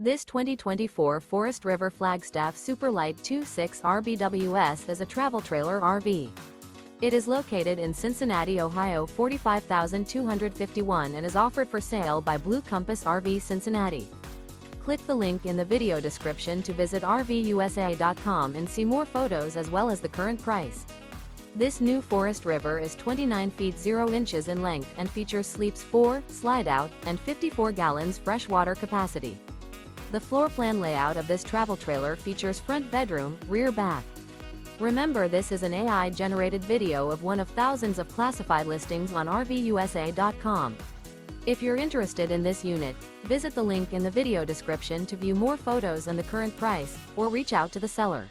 This 2024 Forest River Flagstaff Super Lite 2.6 RVUSA is a travel trailer RV. It is located in Cincinnati, Ohio 45251 and is offered for sale by Blue Compass RV Cincinnati. Click the link in the video description to visit RVUSA.com and see more photos as well as the current price. This new Forest River is 29 feet 0 inches in length and features sleeps 4, Slideout, and 54 gallons fresh water capacity. The floor plan layout of this travel trailer features front bedroom, rear bath. Remember, this is an AI-generated video of one of thousands of classified listings on RVUSA.com. If you're interested in this unit, visit the link in the video description to view more photos and the current price, or reach out to the seller.